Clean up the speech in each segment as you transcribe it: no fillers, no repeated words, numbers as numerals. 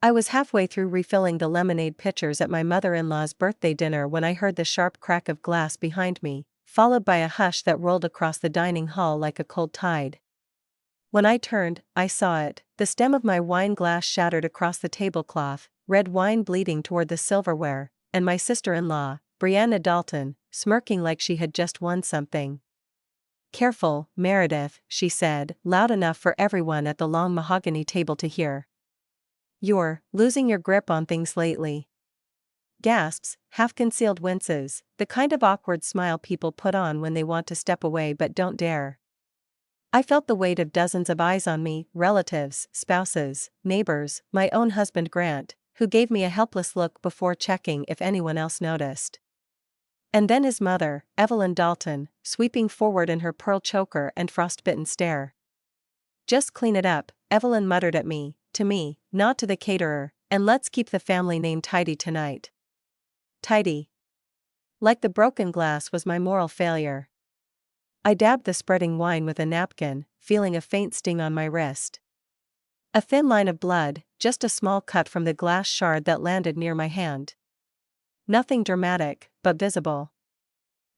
I was halfway through refilling the lemonade pitchers at my mother-in-law's birthday dinner when I heard the sharp crack of glass behind me, followed by a hush that rolled across the dining hall like a cold tide. When I turned, I saw it, the stem of my wine glass shattered across the tablecloth, red wine bleeding toward the silverware, and my sister-in-law, Brianna Dalton, smirking like she had just won something. "Careful, Meredith," she said, loud enough for everyone at the long mahogany table to hear. "You're losing your grip on things lately." Gasps, half-concealed winces, the kind of awkward smile people put on when they want to step away but don't dare. I felt the weight of dozens of eyes on me, relatives, spouses, neighbors, my own husband Grant, who gave me a helpless look before checking if anyone else noticed. And then his mother, Evelyn Dalton, sweeping forward in her pearl choker and frostbitten stare. "Just clean it up," Evelyn muttered at me, to me, not to the caterer, "and let's keep the family name tidy tonight." Tidy. Like the broken glass was my moral failure. I dabbed the spreading wine with a napkin, feeling a faint sting on my wrist. A thin line of blood, just a small cut from the glass shard that landed near my hand. Nothing dramatic, but visible.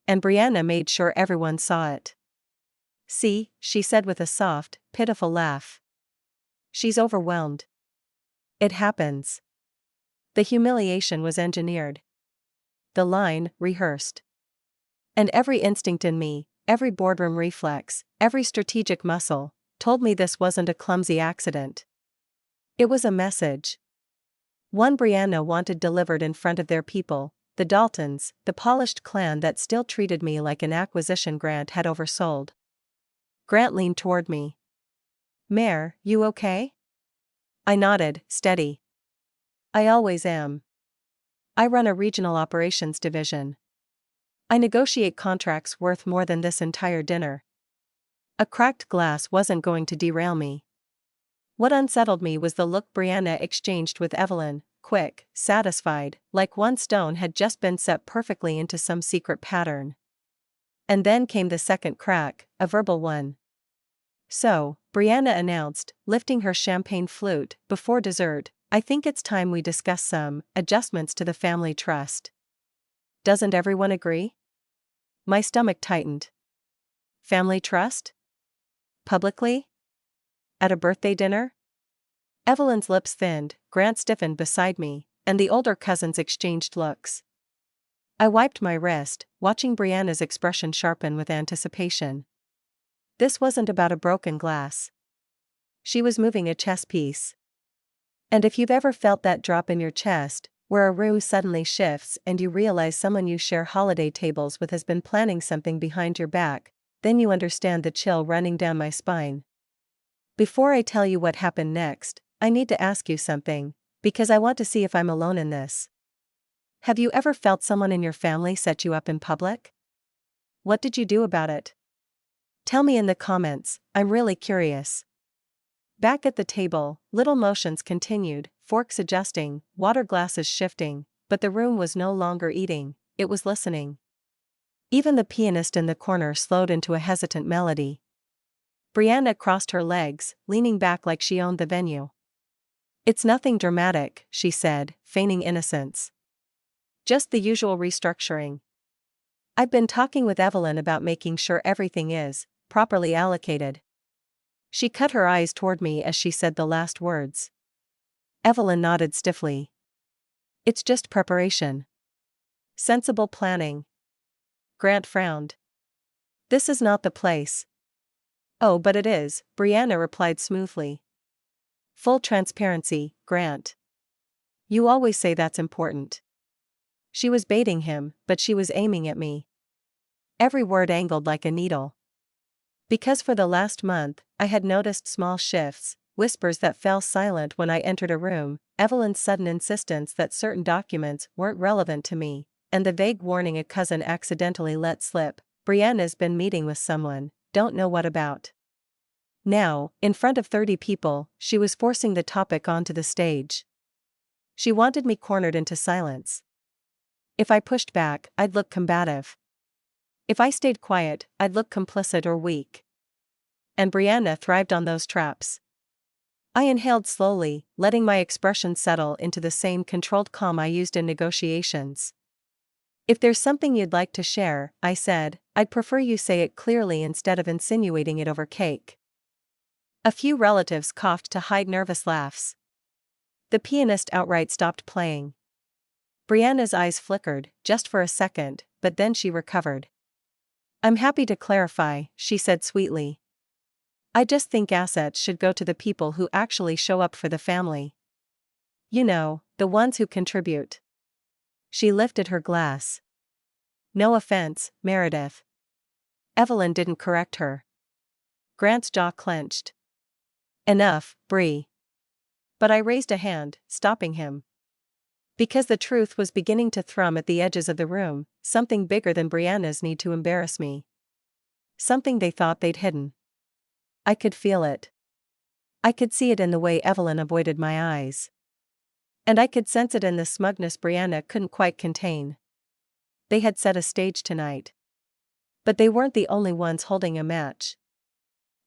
And Brianna made sure everyone saw it. "See," she said with a soft, pitiful laugh. "She's overwhelmed. It happens." The humiliation was engineered. The line, rehearsed. And every instinct in me, every boardroom reflex, every strategic muscle, told me this wasn't a clumsy accident. It was a message. One Brianna wanted delivered in front of their people, the Daltons, the polished clan that still treated me like an acquisition Grant had oversold. Grant leaned toward me. "Mare, you okay?" I nodded, steady. "I always am. I run a regional operations division. I negotiate contracts worth more than this entire dinner." A cracked glass wasn't going to derail me. What unsettled me was the look Brianna exchanged with Evelyn, quick, satisfied, like one stone had just been set perfectly into some secret pattern. And then came the second crack, a verbal one. "So," Brianna announced, lifting her champagne flute, "before dessert, I think it's time we discuss some adjustments to the family trust. Doesn't everyone agree?" My stomach tightened. Family trust? Publicly? At a birthday dinner? Evelyn's lips thinned, Grant stiffened beside me, and the older cousins exchanged looks. I wiped my wrist, watching Brianna's expression sharpen with anticipation. This wasn't about a broken glass. She was moving a chess piece. And if you've ever felt that drop in your chest, where a room suddenly shifts and you realize someone you share holiday tables with has been planning something behind your back, then you understand the chill running down my spine. Before I tell you what happened next, I need to ask you something, because I want to see if I'm alone in this. Have you ever felt someone in your family set you up in public? What did you do about it? Tell me in the comments, I'm really curious. Back at the table, little motions continued, forks adjusting, water glasses shifting, but the room was no longer eating, it was listening. Even the pianist in the corner slowed into a hesitant melody. Brianna crossed her legs, leaning back like she owned the venue. "It's nothing dramatic," she said, feigning innocence. "Just the usual restructuring. I've been talking with Evelyn about making sure everything is properly allocated." She cut her eyes toward me as she said the last words. Evelyn nodded stiffly. "It's just preparation. Sensible planning." Grant frowned. "This is not the place." "Oh, but it is," Brianna replied smoothly. "Full transparency, Grant. You always say that's important." She was baiting him, but she was aiming at me. Every word angled like a needle. Because for the last month, I had noticed small shifts, whispers that fell silent when I entered a room, Evelyn's sudden insistence that certain documents weren't relevant to me, and the vague warning a cousin accidentally let slip, "Brianna's been meeting with someone, don't know what about." Now, in front of 30 people, she was forcing the topic onto the stage. She wanted me cornered into silence. If I pushed back, I'd look combative. If I stayed quiet, I'd look complicit or weak. And Brianna thrived on those traps. I inhaled slowly, letting my expression settle into the same controlled calm I used in negotiations. If there's something you'd like to share, I said, I'd prefer you say it clearly instead of insinuating it over cake. A few relatives coughed to hide nervous laughs. The pianist outright stopped playing. Brianna's eyes flickered, just for a second, but then she recovered. I'm happy to clarify, she said sweetly. I just think assets should go to the people who actually show up for the family. You know, the ones who contribute. She lifted her glass. No offense, Meredith. Evelyn didn't correct her. Grant's jaw clenched. Enough, Bree. But I raised a hand, stopping him. Because the truth was beginning to thrum at the edges of the room, something bigger than Brianna's need to embarrass me. Something they thought they'd hidden. I could feel it. I could see it in the way Evelyn avoided my eyes. And I could sense it in the smugness Brianna couldn't quite contain. They had set a stage tonight. But they weren't the only ones holding a match.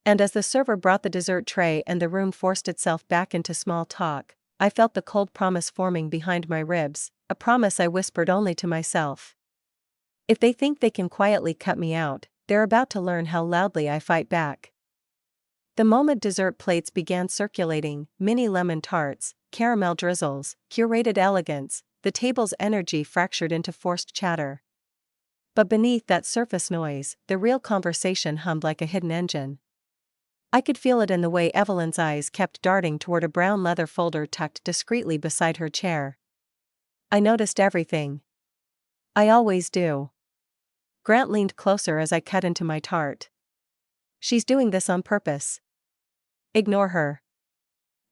And as the server brought the dessert tray and the room forced itself back into small talk, I felt the cold promise forming behind my ribs, a promise I whispered only to myself. If they think they can quietly cut me out, they're about to learn how loudly I fight back. The moment dessert plates began circulating, mini lemon tarts, caramel drizzles, curated elegance, the table's energy fractured into forced chatter. But beneath that surface noise, the real conversation hummed like a hidden engine. I could feel it in the way Evelyn's eyes kept darting toward a brown leather folder tucked discreetly beside her chair. I noticed everything. I always do. Grant leaned closer as I cut into my tart. She's doing this on purpose. Ignore her.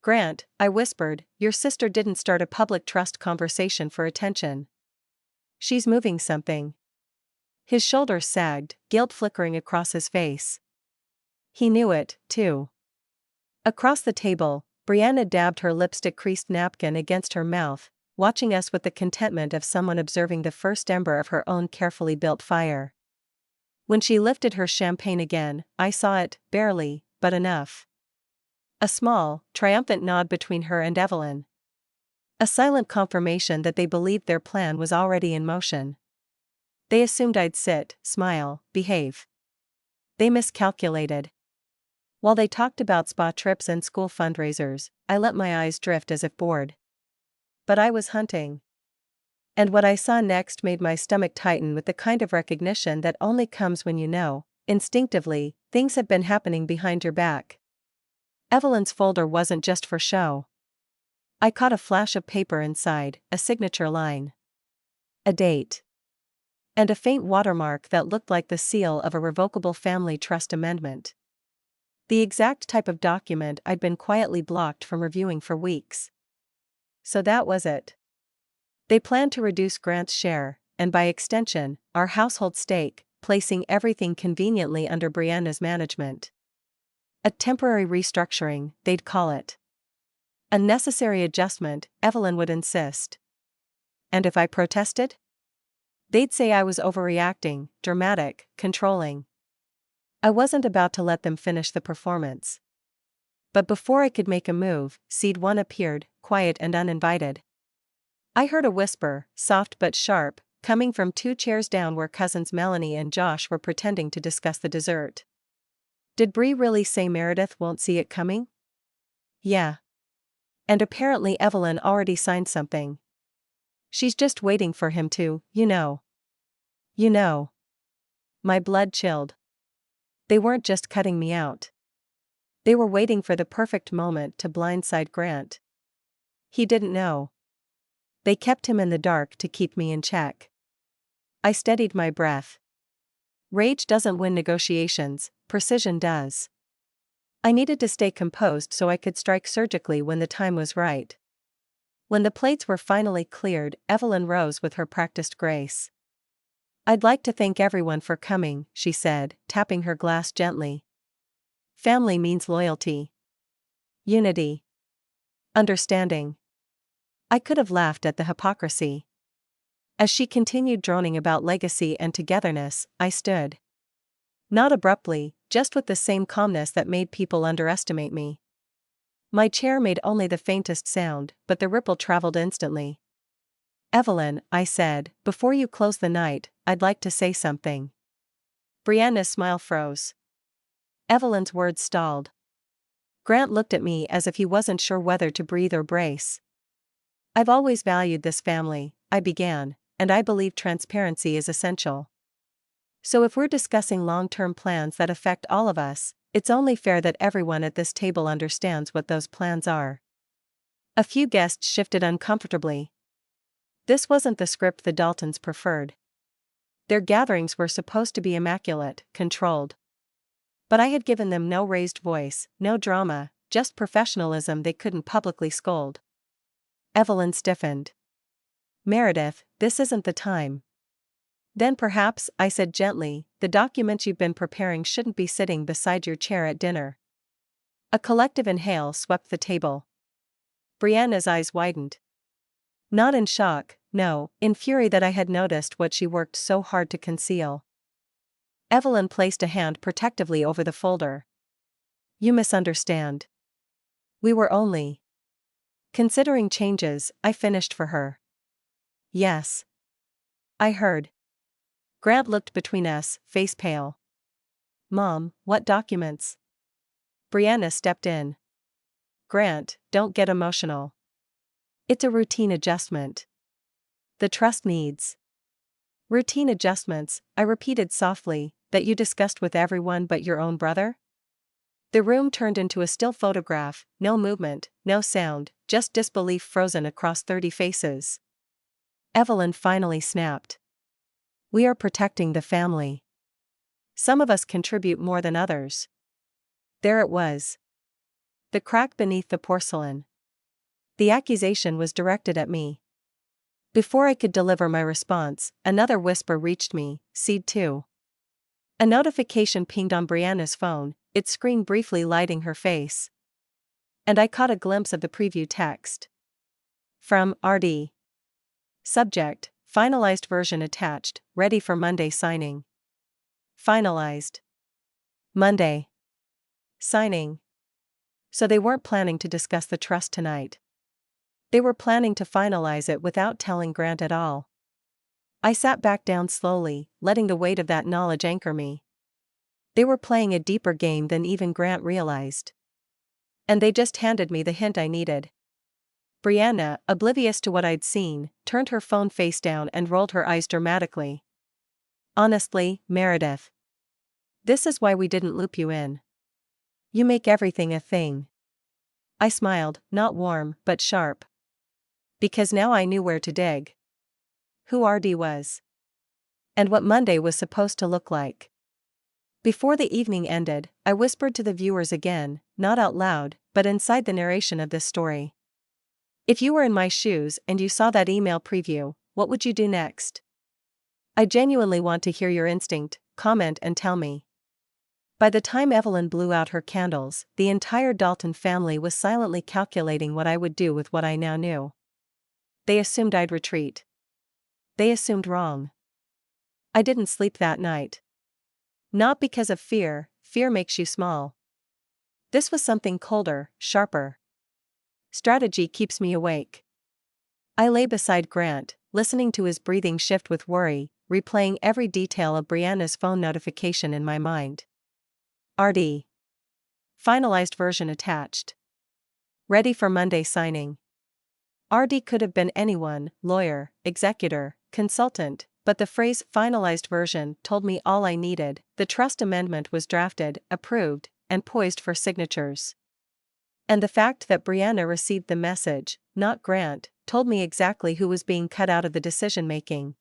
Grant, I whispered, your sister didn't start a public trust conversation for attention. She's moving something. His shoulders sagged, guilt flickering across his face. He knew it, too. Across the table, Brianna dabbed her lipstick-creased napkin against her mouth, watching us with the contentment of someone observing the first ember of her own carefully built fire. When she lifted her champagne again, I saw it, barely, but enough. A small, triumphant nod between her and Evelyn. A silent confirmation that they believed their plan was already in motion. They assumed I'd sit, smile, behave. They miscalculated. While they talked about spa trips and school fundraisers, I let my eyes drift as if bored. But I was hunting. And what I saw next made my stomach tighten with the kind of recognition that only comes when you know, instinctively, things have been happening behind your back. Evelyn's folder wasn't just for show. I caught a flash of paper inside, a signature line. A date. And a faint watermark that looked like the seal of a revocable family trust amendment. The exact type of document I'd been quietly blocked from reviewing for weeks. So that was it. They planned to reduce Grant's share, and by extension, our household stake, placing everything conveniently under Brianna's management. A temporary restructuring, they'd call it. A necessary adjustment, Evelyn would insist. And if I protested? They'd say I was overreacting, dramatic, controlling. I wasn't about to let them finish the performance. But before I could make a move, Seed 1 appeared, quiet and uninvited. I heard a whisper, soft but sharp, coming from 2 chairs down where cousins Melanie and Josh were pretending to discuss the dessert. Did Bree really say Meredith won't see it coming? Yeah. And apparently Evelyn already signed something. She's just waiting for him to, you know. You know. My blood chilled. They weren't just cutting me out. They were waiting for the perfect moment to blindside Grant. He didn't know. They kept him in the dark to keep me in check. I steadied my breath. Rage doesn't win negotiations, precision does. I needed to stay composed so I could strike surgically when the time was right. When the plates were finally cleared, Evelyn rose with her practiced grace. I'd like to thank everyone for coming, she said, tapping her glass gently. Family means loyalty. Unity. Understanding. I could have laughed at the hypocrisy. As she continued droning about legacy and togetherness, I stood. Not abruptly, just with the same calmness that made people underestimate me. My chair made only the faintest sound, but the ripple traveled instantly. "Evelyn," I said, "before you close the night, I'd like to say something." Brianna's smile froze. Evelyn's words stalled. Grant looked at me as if he wasn't sure whether to breathe or brace. "I've always valued this family," I began, "and I believe transparency is essential. So if we're discussing long-term plans that affect all of us, it's only fair that everyone at this table understands what those plans are." A few guests shifted uncomfortably. This wasn't the script the Daltons preferred. Their gatherings were supposed to be immaculate, controlled. But I had given them no raised voice, no drama, just professionalism they couldn't publicly scold. Evelyn stiffened. "Meredith, this isn't the time." "Then perhaps," I said gently, "the document you've been preparing shouldn't be sitting beside your chair at dinner." A collective inhale swept the table. Brianna's eyes widened. Not in shock, no, in fury that I had noticed what she worked so hard to conceal. Evelyn placed a hand protectively over the folder. "You misunderstand. We were only considering changes," I finished for her. "Yes. I heard." Grant looked between us, face pale. "Mom, what documents?" Brianna stepped in. "Grant, don't get emotional. It's a routine adjustment. The trust needs routine adjustments," I repeated softly, "that you discussed with everyone but your own brother?" The room turned into a still photograph, no movement, no sound, just disbelief frozen across 30 faces. Evelyn finally snapped. "We are protecting the family. Some of us contribute more than others." There it was. The crack beneath the porcelain. The accusation was directed at me. Before I could deliver my response, another whisper reached me, "Seed 2." A notification pinged on Brianna's phone, its screen briefly lighting her face. And I caught a glimpse of the preview text. From RD. Subject: finalized version attached, ready for Monday signing. Finalized. Monday. Signing. So they weren't planning to discuss the trust tonight. They were planning to finalize it without telling Grant at all. I sat back down slowly, letting the weight of that knowledge anchor me. They were playing a deeper game than even Grant realized. And they just handed me the hint I needed. Brianna, oblivious to what I'd seen, turned her phone face down and rolled her eyes dramatically. "Honestly, Meredith. This is why we didn't loop you in. You make everything a thing." I smiled, not warm, but sharp. Because now I knew where to dig. Who RD was. And what Monday was supposed to look like. Before the evening ended, I whispered to the viewers again, not out loud, but inside the narration of this story. If you were in my shoes and you saw that email preview, what would you do next? I genuinely want to hear your instinct, comment and tell me. By the time Evelyn blew out her candles, the entire Dalton family was silently calculating what I would do with what I now knew. They assumed I'd retreat. They assumed wrong. I didn't sleep that night. Not because of fear, fear makes you small. This was something colder, sharper. Strategy keeps me awake. I lay beside Grant, listening to his breathing shift with worry, replaying every detail of Brianna's phone notification in my mind. RD. Finalized version attached. Ready for Monday signing. RD could have been anyone, lawyer, executor, consultant, but the phrase finalized version told me all I needed. The trust amendment was drafted, approved, and poised for signatures. And the fact that Brianna received the message, not Grant, told me exactly who was being cut out of the decision-making.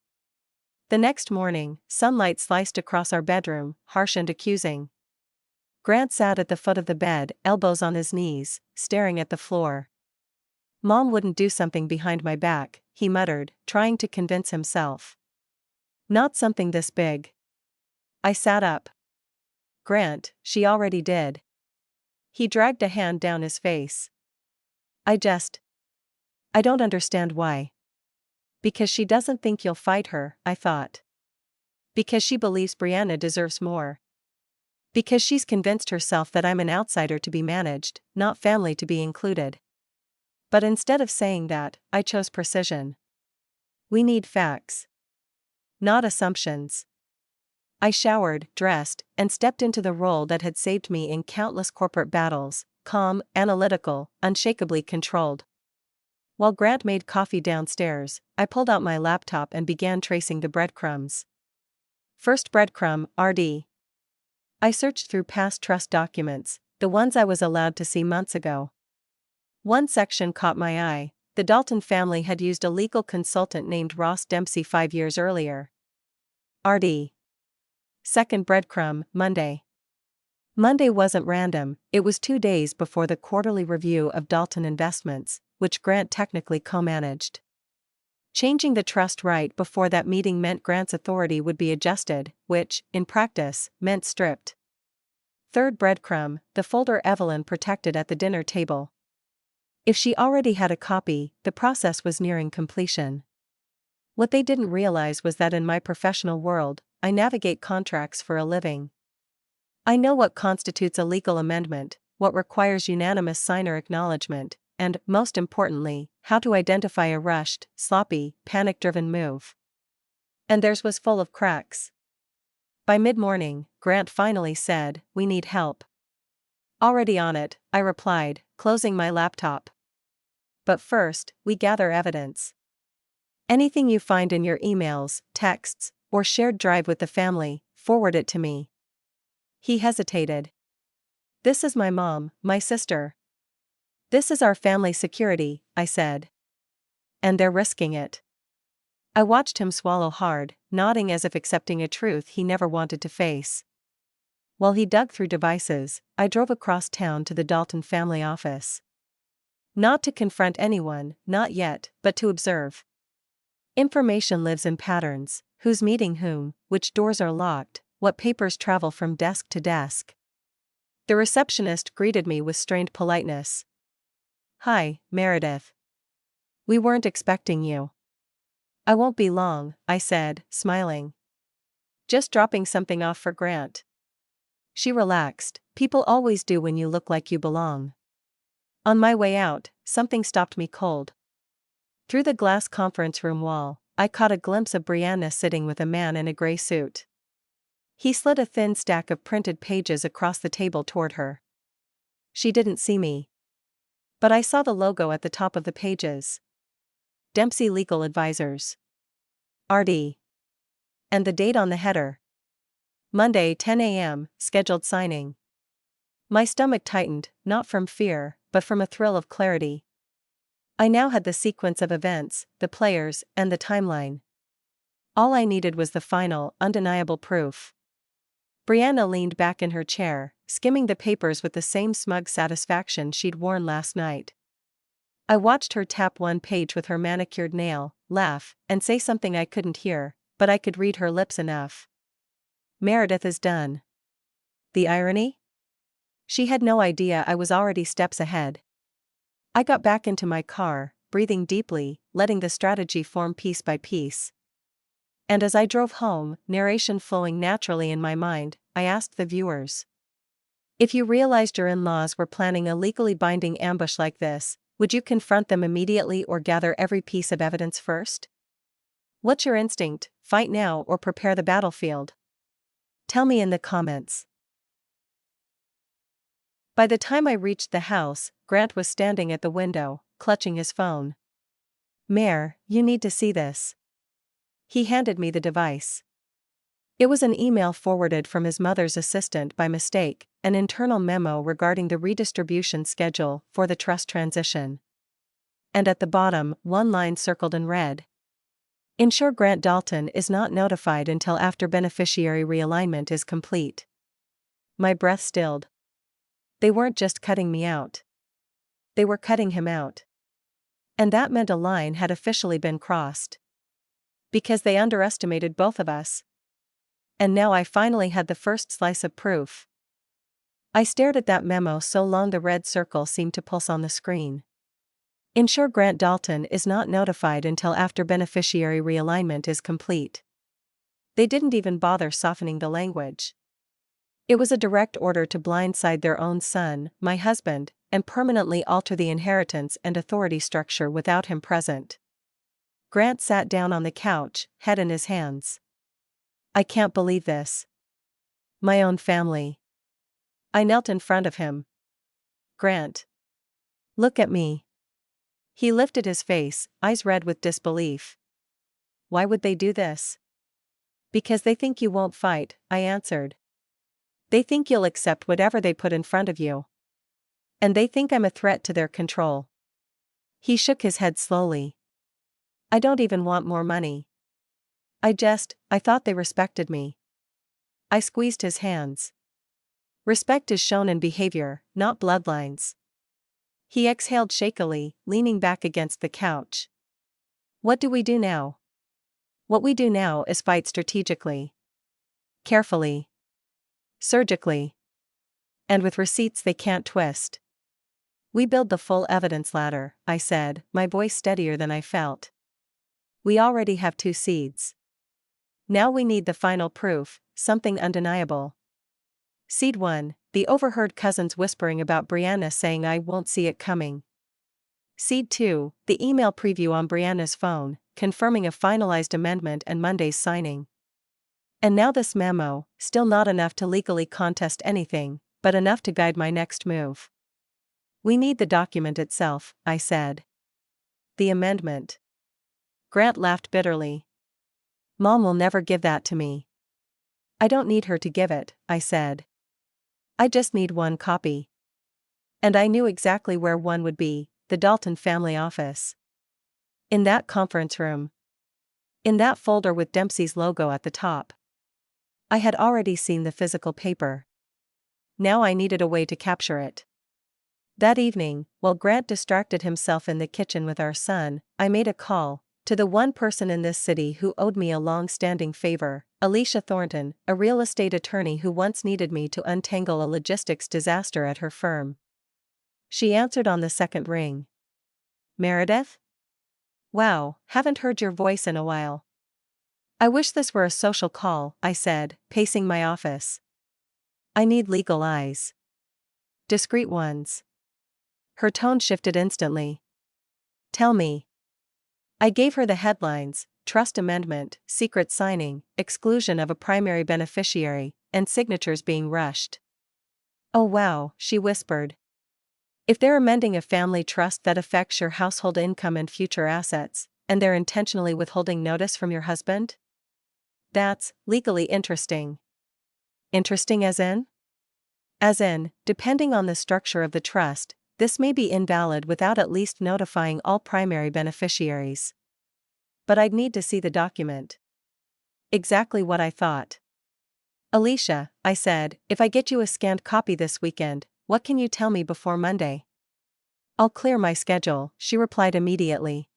The next morning, sunlight sliced across our bedroom, harsh and accusing. Grant sat at the foot of the bed, elbows on his knees, staring at the floor. "Mom wouldn't do something behind my back," he muttered, trying to convince himself. "Not something this big." I sat up. "Grant, she already did." He dragged a hand down his face. I don't understand why." "Because she doesn't think you'll fight her," I thought. "Because she believes Brianna deserves more." Because she's convinced herself that I'm an outsider to be managed, not family to be included. But instead of saying that, I chose precision. We need facts, not assumptions. I showered, dressed, and stepped into the role that had saved me in countless corporate battles: calm, analytical, unshakably controlled. While Grant made coffee downstairs, I pulled out my laptop and began tracing the breadcrumbs. First breadcrumb, RD. I searched through past trust documents, the ones I was allowed to see months ago. One section caught my eye: the Dalton family had used a legal consultant named Ross Dempsey 5 years earlier. RD. Second breadcrumb, Monday. Monday wasn't random, it was 2 days before the quarterly review of Dalton Investments, which Grant technically co-managed. Changing the trust right before that meeting meant Grant's authority would be adjusted, which, in practice, meant stripped. Third breadcrumb, the folder Evelyn protected at the dinner table. If she already had a copy, the process was nearing completion. What they didn't realize was that in my professional world, I navigate contracts for a living. I know what constitutes a legal amendment, what requires unanimous signer acknowledgement, and, most importantly, how to identify a rushed, sloppy, panic-driven move. And theirs was full of cracks. By mid-morning, Grant finally said, "We need help." "Already on it," I replied, closing my laptop. "But first, we gather evidence. Anything you find in your emails, texts, or shared drive with the family, forward it to me." He hesitated. "This is my mom, my sister. This is our family security," I said. "And they're risking it." I watched him swallow hard, nodding as if accepting a truth he never wanted to face. While he dug through devices, I drove across town to the Dalton family office. Not to confront anyone, not yet, but to observe. Information lives in patterns: who's meeting whom, which doors are locked, what papers travel from desk to desk. The receptionist greeted me with strained politeness. "Hi, Meredith. We weren't expecting you." "I won't be long," I said, smiling. "Just dropping something off for Grant." She relaxed. "People always do when you look like you belong." On my way out, something stopped me cold. Through the glass conference room wall, I caught a glimpse of Brianna sitting with a man in a gray suit. He slid a thin stack of printed pages across the table toward her. She didn't see me. But I saw the logo at the top of the pages. Dempsey Legal Advisors. RD. And the date on the header. Monday, 10 a.m., scheduled signing. My stomach tightened, not from fear, but from a thrill of clarity. I now had the sequence of events, the players, and the timeline. All I needed was the final, undeniable proof. Brianna leaned back in her chair, skimming the papers with the same smug satisfaction she'd worn last night. I watched her tap one page with her manicured nail, laugh, and say something I couldn't hear, but I could read her lips enough. "Meredith is done." The irony? She had no idea I was already steps ahead. I got back into my car, breathing deeply, letting the strategy form piece by piece. And as I drove home, narration flowing naturally in my mind, I asked the viewers. If you realized your in-laws were planning a legally binding ambush like this, would you confront them immediately or gather every piece of evidence first? What's your instinct, fight now or prepare the battlefield? Tell me in the comments. By the time I reached the house, Grant was standing at the window, clutching his phone. "Mare, you need to see this." He handed me the device. It was an email forwarded from his mother's assistant by mistake, an internal memo regarding the redistribution schedule for the trust transition. And at the bottom, one line circled in red. "Ensure Grant Dalton is not notified until after beneficiary realignment is complete." My breath stilled. They weren't just cutting me out. They were cutting him out. And that meant a line had officially been crossed. Because they underestimated both of us. And now I finally had the first slice of proof. I stared at that memo so long the red circle seemed to pulse on the screen. "Ensure Grant Dalton is not notified until after beneficiary realignment is complete." They didn't even bother softening the language. It was a direct order to blindside their own son, my husband, and permanently alter the inheritance and authority structure without him present. Grant sat down on the couch, head in his hands. I can't believe this. My own family. I knelt in front of him. Grant. Look at me. He lifted his face, eyes red with disbelief. Why would they do this? Because they think you won't fight, I answered. They think you'll accept whatever they put in front of you. And they think I'm a threat to their control. He shook his head slowly. I don't even want more money. I thought they respected me. I squeezed his hands. Respect is shown in behavior, not bloodlines. He exhaled shakily, leaning back against the couch. What do we do now? What we do now is fight strategically. Carefully. Surgically. And with receipts they can't twist. We build the full evidence ladder, I said, my voice steadier than I felt. We already have 2 seeds. Now we need the final proof, something undeniable. Seed 1, the overheard cousins whispering about Brianna saying I won't see it coming. Seed 2, the email preview on Brianna's phone, confirming a finalized amendment and Monday's signing. And now this memo, still not enough to legally contest anything, but enough to guide my next move. We need the document itself, I said. The amendment. Grant laughed bitterly. Mom will never give that to me. I don't need her to give it, I said. I just need one copy. And I knew exactly where one would be, the Dalton family office. In that conference room. In that folder with Dempsey's logo at the top. I had already seen the physical paper. Now I needed a way to capture it. That evening, while Grant distracted himself in the kitchen with our son, I made a call to the one person in this city who owed me a long-standing favor, Alicia Thornton, a real estate attorney who once needed me to untangle a logistics disaster at her firm. She answered on the second ring. Meredith? Wow, haven't heard your voice in a while. I wish this were a social call, I said, pacing my office. I need legal eyes. Discreet ones. Her tone shifted instantly. Tell me. I gave her the headlines: trust amendment, secret signing, exclusion of a primary beneficiary, and signatures being rushed. Oh wow, she whispered. If they're amending a family trust that affects your household income and future assets, and they're intentionally withholding notice from your husband? That's legally interesting. Interesting as in? As in, depending on the structure of the trust, this may be invalid without at least notifying all primary beneficiaries. But I'd need to see the document. Exactly what I thought. Alicia, I said, if I get you a scanned copy this weekend, what can you tell me before Monday? I'll clear my schedule, she replied immediately.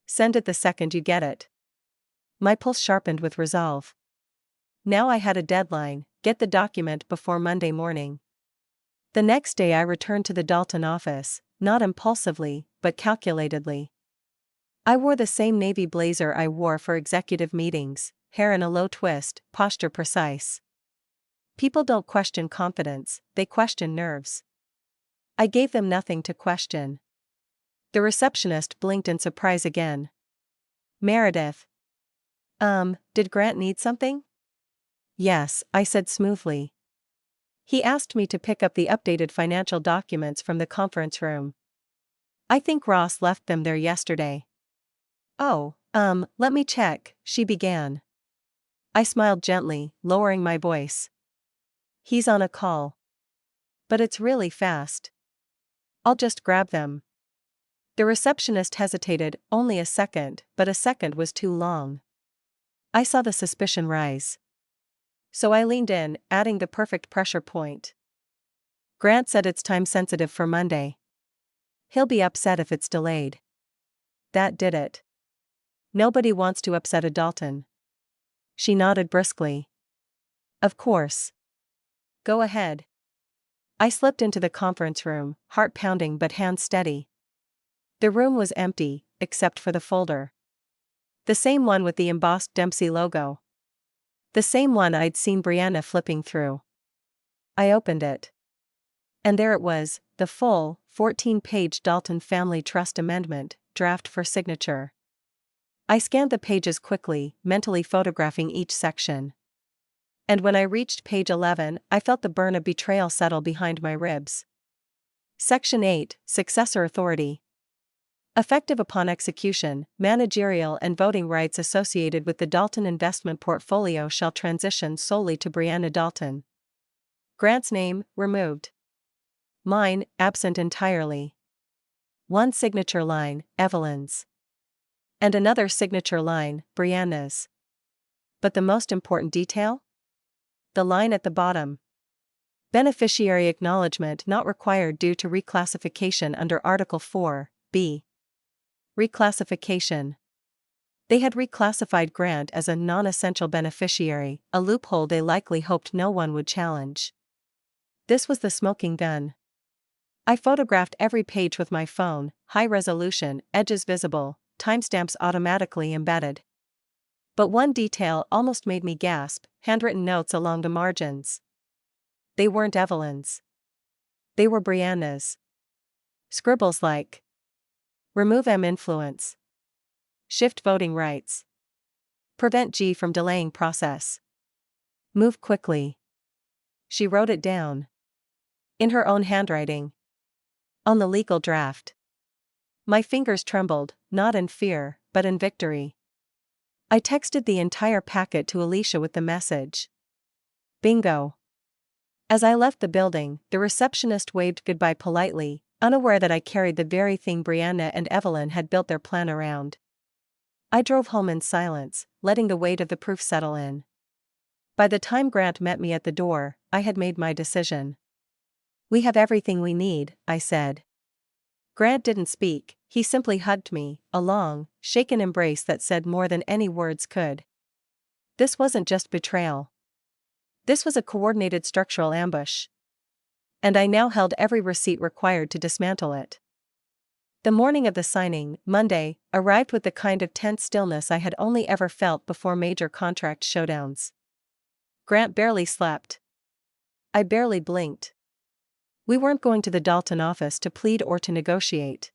Send it the second you get it. My pulse sharpened with resolve. Now I had a deadline: get the document before Monday morning. The next day I returned to the Dalton office, not impulsively, but calculatedly. I wore the same navy blazer I wore for executive meetings, hair in a low twist, posture precise. People don't question confidence, they question nerves. I gave them nothing to question. The receptionist blinked in surprise again. Meredith. Did Grant need something? Yes, I said smoothly. He asked me to pick up the updated financial documents from the conference room. I think Ross left them there yesterday. Oh, let me check, she began. I smiled gently, lowering my voice. He's on a call. But it's really fast. I'll just grab them. The receptionist hesitated, only a second, but a second was too long. I saw the suspicion rise. So I leaned in, adding the perfect pressure point. Grant said it's time sensitive for Monday. He'll be upset if it's delayed. That did it. Nobody wants to upset a Dalton. She nodded briskly. Of course. Go ahead. I slipped into the conference room, heart pounding but hands steady. The room was empty, except for the folder. The same one with the embossed Dempsey logo. The same one I'd seen Brianna flipping through. I opened it. And there it was, the full, 14-page Dalton Family Trust Amendment, draft for signature. I scanned the pages quickly, mentally photographing each section. And when I reached page 11, I felt the burn of betrayal settle behind my ribs. Section 8, Successor Authority. Effective upon execution, managerial and voting rights associated with the Dalton investment portfolio shall transition solely to Brianna Dalton. Grant's name, removed. Mine, absent entirely. One signature line, Evelyn's. And another signature line, Brianna's. But the most important detail? The line at the bottom. Beneficiary acknowledgement not required due to reclassification under Article 4, B. Reclassification. They had reclassified Grant as a non-essential beneficiary, a loophole they likely hoped no one would challenge. This was the smoking gun. I photographed every page with my phone, high resolution, edges visible, timestamps automatically embedded. But one detail almost made me gasp: handwritten notes along the margins. They weren't Evelyn's. They were Brianna's. Scribbles like: remove M influence. Shift voting rights. Prevent G from delaying process. Move quickly. She wrote it down. In her own handwriting. On the legal draft. My fingers trembled, not in fear, but in victory. I texted the entire packet to Alicia with the message. Bingo. As I left the building, the receptionist waved goodbye politely, unaware that I carried the very thing Brianna and Evelyn had built their plan around. I drove home in silence, letting the weight of the proof settle in. By the time Grant met me at the door, I had made my decision. We have everything we need, I said. Grant didn't speak, he simply hugged me, a long, shaken embrace that said more than any words could. This wasn't just betrayal. This was a coordinated structural ambush. And I now held every receipt required to dismantle it. The morning of the signing, Monday, arrived with the kind of tense stillness I had only ever felt before major contract showdowns. Grant barely slept. I barely blinked. We weren't going to the Dalton office to plead or to negotiate.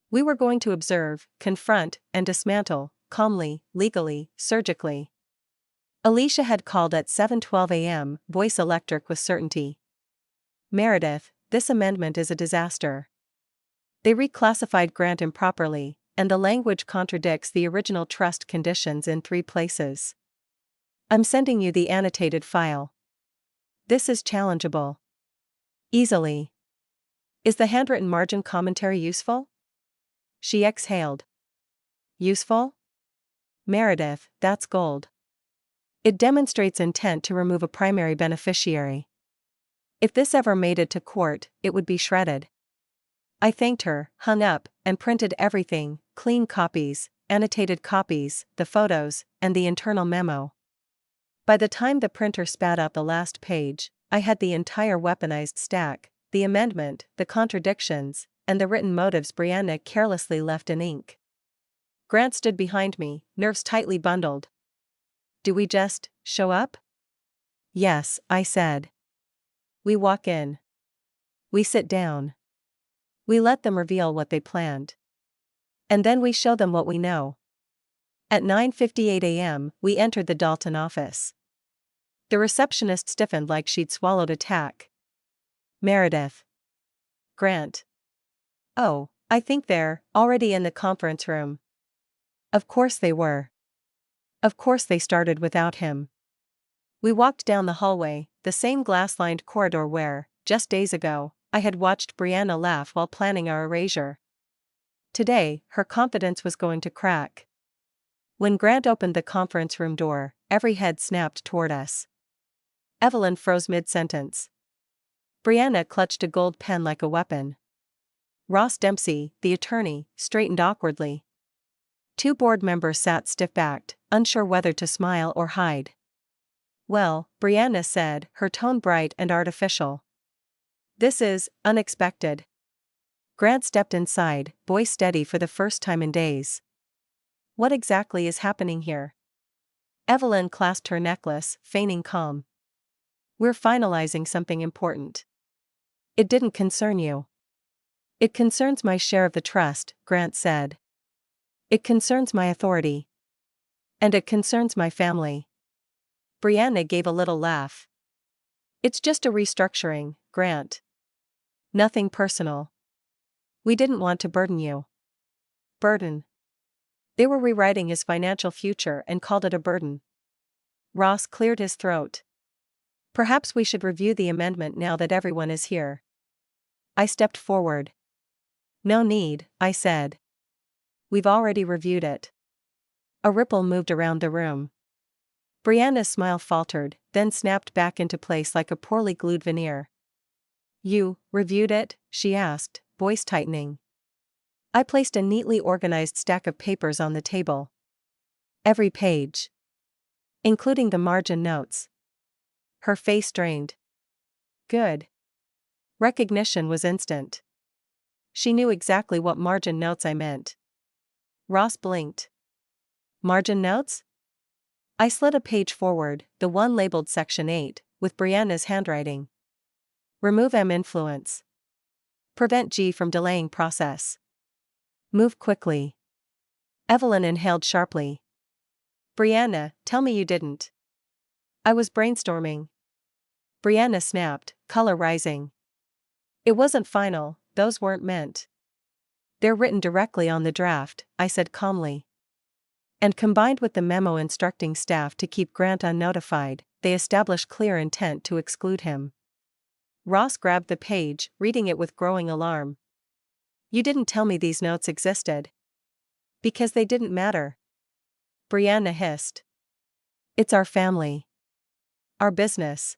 We were going to observe, confront, and dismantle, calmly, legally, surgically. Alicia had called at 7:12 a.m., voice electric with certainty. Meredith, this amendment is a disaster. They reclassified Grant improperly, and the language contradicts the original trust conditions in 3 places. I'm sending you the annotated file. This is challengeable. Easily. Is the handwritten margin commentary useful? She exhaled. Useful? Meredith, that's gold. It demonstrates intent to remove a primary beneficiary. If this ever made it to court, it would be shredded. I thanked her, hung up, and printed everything: clean copies, annotated copies, the photos, and the internal memo. By the time the printer spat out the last page, I had the entire weaponized stack: the amendment, the contradictions, and the written motives Brianna carelessly left in ink. Grant stood behind me, nerves tightly bundled. Do we just show up? Yes, I said. We walk in. We sit down. We let them reveal what they planned. And then we show them what we know. At 9:58 a.m., we entered the Dalton office. The receptionist stiffened like she'd swallowed a tack. Meredith. Grant. Oh, I think they're already in the conference room. Of course they were. Of course they started without him. We walked down the hallway, the same glass-lined corridor where, just days ago, I had watched Brianna laugh while planning our erasure. Today, her confidence was going to crack. When Grant opened the conference room door, every head snapped toward us. Evelyn froze mid-sentence. Brianna clutched a gold pen like a weapon. Ross Dempsey, the attorney, straightened awkwardly. 2 board members sat stiff-backed, unsure whether to smile or hide. Well, Brianna said, her tone bright and artificial. This is unexpected. Grant stepped inside, voice steady for the first time in days. What exactly is happening here? Evelyn clasped her necklace, feigning calm. We're finalizing something important. It didn't concern you. It concerns my share of the trust, Grant said. It concerns my authority. And it concerns my family. Brianna gave a little laugh. It's just a restructuring, Grant. Nothing personal. We didn't want to burden you. Burden. They were rewriting his financial future and called it a burden. Ross cleared his throat. Perhaps we should review the amendment now that everyone is here. I stepped forward. No need, I said. We've already reviewed it. A ripple moved around the room. Brianna's smile faltered, then snapped back into place like a poorly glued veneer. You reviewed it? She asked, voice tightening. I placed a neatly organized stack of papers on the table. Every page. Including the margin notes. Her face strained. Good. Recognition was instant. She knew exactly what margin notes I meant. Ross blinked. Margin notes? I slid a page forward, the one labeled Section 8, with Brianna's handwriting. Remove M influence. Prevent G from delaying process. Move quickly. Evelyn inhaled sharply. Brianna, tell me you didn't. I was brainstorming. Brianna snapped, color rising. It wasn't final, those weren't meant. They're written directly on the draft, I said calmly. And combined with the memo instructing staff to keep Grant unnotified, they establish clear intent to exclude him. Ross grabbed the page, reading it with growing alarm. You didn't tell me these notes existed. Because they didn't matter. Brianna hissed. It's our family. Our business.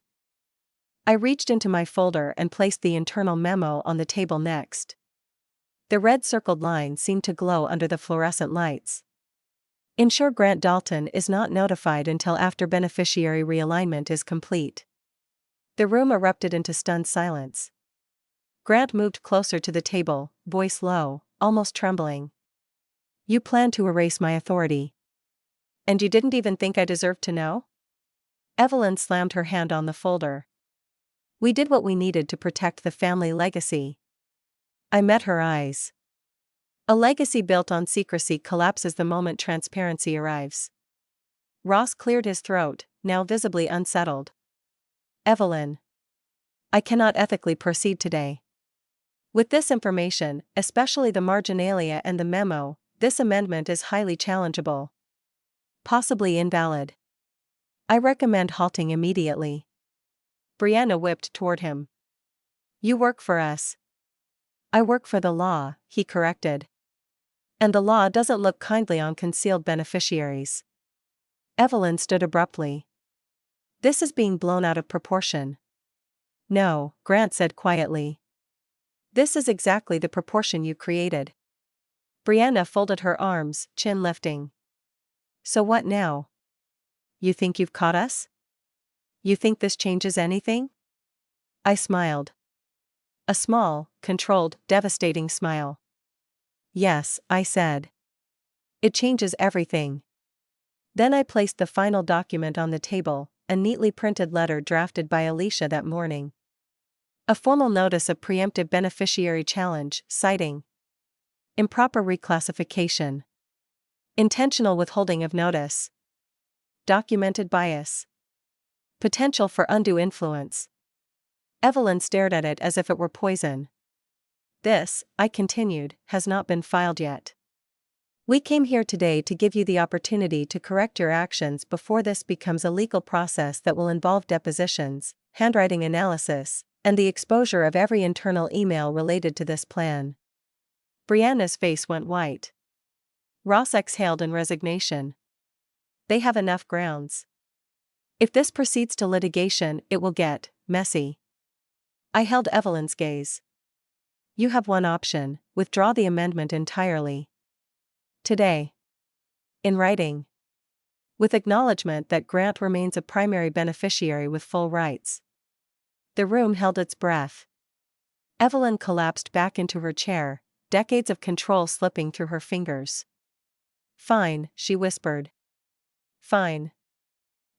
I reached into my folder and placed the internal memo on the table next. The red circled line seemed to glow under the fluorescent lights. Ensure Grant Dalton is not notified until after beneficiary realignment is complete. The room erupted into stunned silence. Grant moved closer to the table, voice low, almost trembling. You plan to erase my authority. And you didn't even think I deserved to know? Evelyn slammed her hand on the folder. We did what we needed to protect the family legacy. I met her eyes. A legacy built on secrecy collapses the moment transparency arrives. Ross cleared his throat, now visibly unsettled. Evelyn. I cannot ethically proceed today. With this information, especially the marginalia and the memo, this amendment is highly challengeable. Possibly invalid. I recommend halting immediately. Brianna whipped toward him. You work for us. I work for the law, he corrected. And the law doesn't look kindly on concealed beneficiaries. Evelyn stood abruptly. This is being blown out of proportion. No, Grant said quietly. This is exactly the proportion you created. Brianna folded her arms, chin lifting. So what now? You think you've caught us? You think this changes anything? I smiled. A small, controlled, devastating smile. Yes, I said. It changes everything. Then I placed the final document on the table, a neatly printed letter drafted by Alicia that morning. A formal notice of preemptive beneficiary challenge, citing improper reclassification, intentional withholding of notice, documented bias, potential for undue influence. Evelyn stared at it as if it were poison. This, I continued, has not been filed yet. We came here today to give you the opportunity to correct your actions before this becomes a legal process that will involve depositions, handwriting analysis, and the exposure of every internal email related to this plan. Brianna's face went white. Ross exhaled in resignation. They have enough grounds. If this proceeds to litigation, it will get messy. I held Evelyn's gaze. You have one option, withdraw the amendment entirely. Today. In writing. With acknowledgement that Grant remains a primary beneficiary with full rights. The room held its breath. Evelyn collapsed back into her chair, decades of control slipping through her fingers. Fine, she whispered. Fine.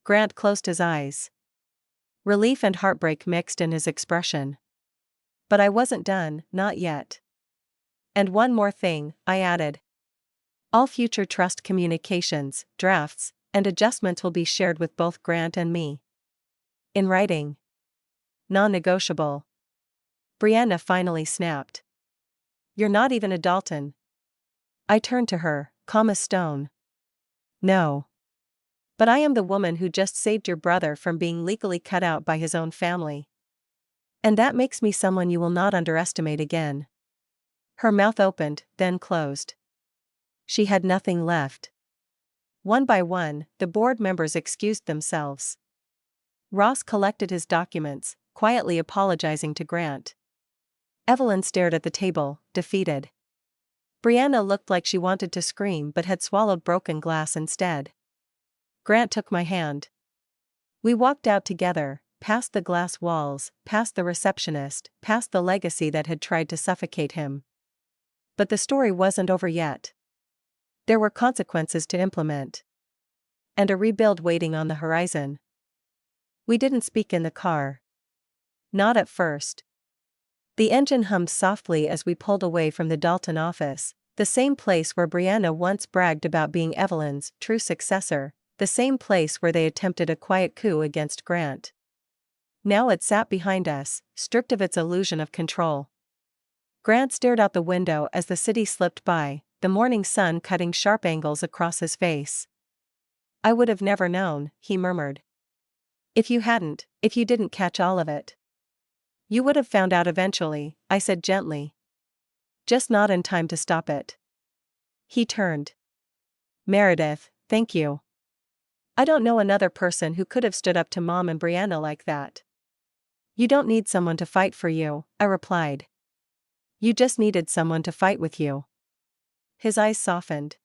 Grant closed his eyes. Relief and heartbreak mixed in his expression. But I wasn't done, not yet. And one more thing, I added. All future trust communications, drafts, and adjustments will be shared with both Grant and me. In writing. Non-negotiable. Brianna finally snapped. You're not even a Dalton. I turned to her, calm as stone. No. But I am the woman who just saved your brother from being legally cut out by his own family. And that makes me someone you will not underestimate again. Her mouth opened, then closed. She had nothing left. One by one, the board members excused themselves. Ross collected his documents, quietly apologizing to Grant. Evelyn stared at the table, defeated. Brianna looked like she wanted to scream but had swallowed broken glass instead. Grant took my hand. We walked out together, past the glass walls, past the receptionist, past the legacy that had tried to suffocate him. But the story wasn't over yet. There were consequences to implement. And a rebuild waiting on the horizon. We didn't speak in the car. Not at first. The engine hummed softly as we pulled away from the Dalton office, the same place where Brianna once bragged about being Evelyn's true successor, the same place where they attempted a quiet coup against Grant. Now it sat behind us, stripped of its illusion of control. Grant stared out the window as the city slipped by, the morning sun cutting sharp angles across his face. I would have never known, he murmured. If you didn't catch all of it. You would have found out eventually, I said gently. Just not in time to stop it. He turned. Meredith, thank you. I don't know another person who could have stood up to Mom and Brianna like that. You don't need someone to fight for you, I replied. You just needed someone to fight with you. His eyes softened.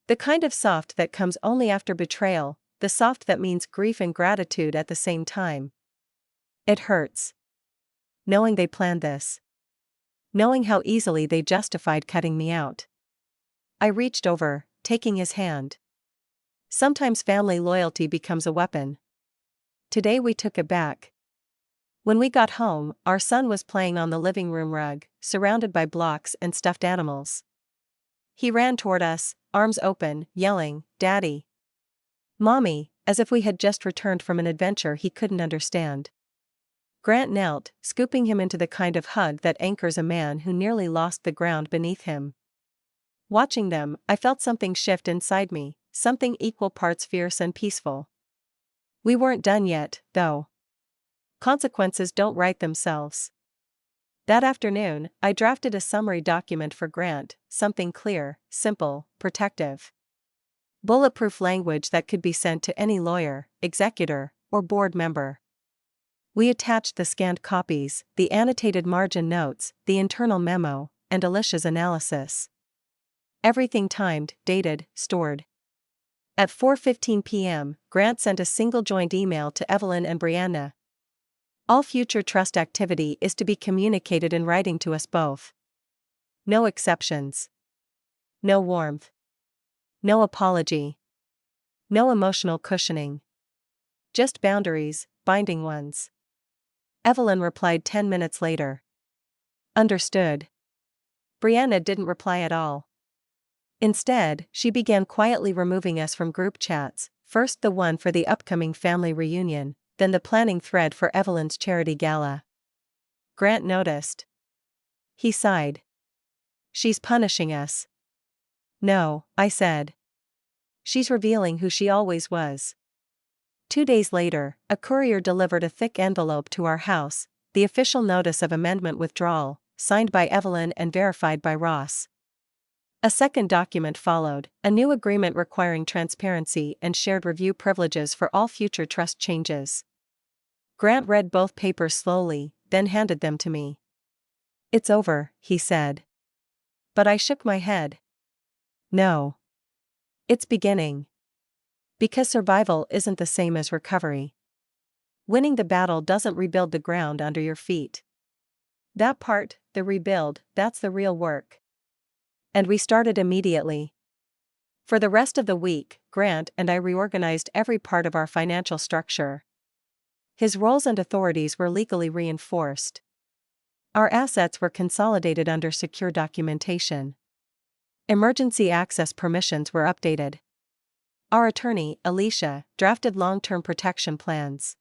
The kind of soft that comes only after betrayal, the soft that means grief and gratitude at the same time. It hurts. Knowing they planned this. Knowing how easily they justified cutting me out. I reached over, taking his hand. Sometimes family loyalty becomes a weapon. Today we took it back. When we got home, our son was playing on the living room rug, surrounded by blocks and stuffed animals. He ran toward us, arms open, yelling, "Daddy! Mommy," as if we had just returned from an adventure he couldn't understand. Grant knelt, scooping him into the kind of hug that anchors a man who nearly lost the ground beneath him. Watching them, I felt something shift inside me, something equal parts fierce and peaceful. We weren't done yet, though. Consequences don't write themselves. That afternoon, I drafted a summary document for Grant, something clear, simple, protective. Bulletproof language that could be sent to any lawyer, executor, or board member. We attached the scanned copies, the annotated margin notes, the internal memo, and Alicia's analysis. Everything timed, dated, stored. At 4:15 p.m., Grant sent a single joint email to Evelyn and Brianna. All future trust activity is to be communicated in writing to us both. No exceptions. No warmth. No apology. No emotional cushioning. Just boundaries, binding ones. Evelyn replied 10 minutes later. Understood. Brianna didn't reply at all. Instead, she began quietly removing us from group chats, first the one for the upcoming family reunion, then the planning thread for Evelyn's charity gala. Grant noticed. He sighed. She's punishing us. No, I said. She's revealing who she always was. 2 days later, a courier delivered a thick envelope to our house, the official notice of amendment withdrawal, signed by Evelyn and verified by Ross. A second document followed, a new agreement requiring transparency and shared review privileges for all future trust changes. Grant read both papers slowly, then handed them to me. It's over, he said. But I shook my head. No. It's beginning. Because survival isn't the same as recovery. Winning the battle doesn't rebuild the ground under your feet. That part, the rebuild, that's the real work. And we started immediately. For the rest of the week, Grant and I reorganized every part of our financial structure. His roles and authorities were legally reinforced. Our assets were consolidated under secure documentation. Emergency access permissions were updated. Our attorney, Alicia, drafted long-term protection plans.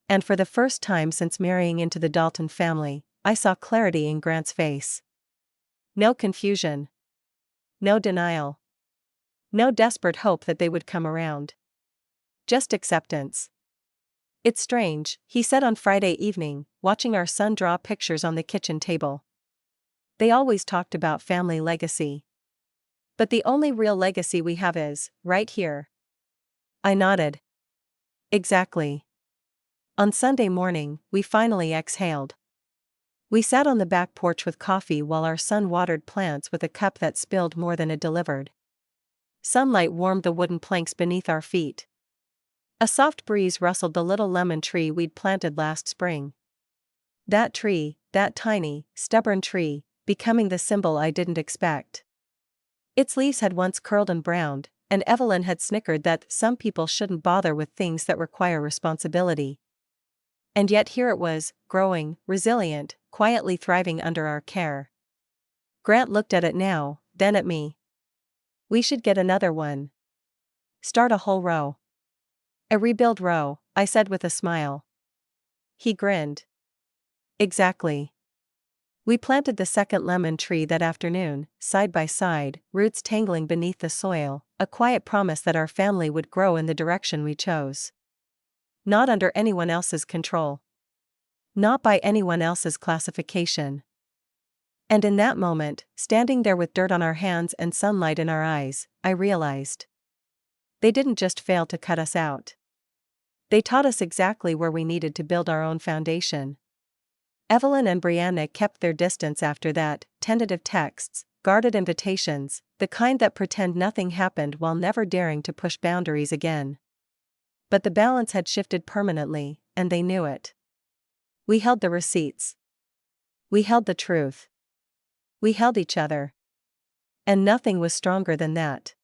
And for the first time since marrying into the Dalton family, I saw clarity in Grant's face. No confusion. No denial. No desperate hope that they would come around. Just acceptance. "It's strange," he said on Friday evening, watching our son draw pictures on the kitchen table. "They always talked about family legacy. But the only real legacy we have is, right here." I nodded. Exactly. On Sunday morning, we finally exhaled. We sat on the back porch with coffee while our son watered plants with a cup that spilled more than it delivered. Sunlight warmed the wooden planks beneath our feet. A soft breeze rustled the little lemon tree we'd planted last spring. That tree, that tiny, stubborn tree, becoming the symbol I didn't expect. Its leaves had once curled and browned, and Evelyn had snickered that some people shouldn't bother with things that require responsibility. And yet here it was, growing, resilient, quietly thriving under our care. Grant looked at it now, then at me. "We should get another one. Start a whole row." "A rebuild row," I said with a smile. He grinned. "Exactly." We planted the second lemon tree that afternoon, side by side, roots tangling beneath the soil, a quiet promise that our family would grow in the direction we chose. Not under anyone else's control. Not by anyone else's classification. And in that moment, standing there with dirt on our hands and sunlight in our eyes, I realized. They didn't just fail to cut us out. They taught us exactly where we needed to build our own foundation. Evelyn and Brianna kept their distance after that, tentative texts, guarded invitations, the kind that pretend nothing happened while never daring to push boundaries again. But the balance had shifted permanently, and they knew it. We held the receipts. We held the truth. We held each other. And nothing was stronger than that.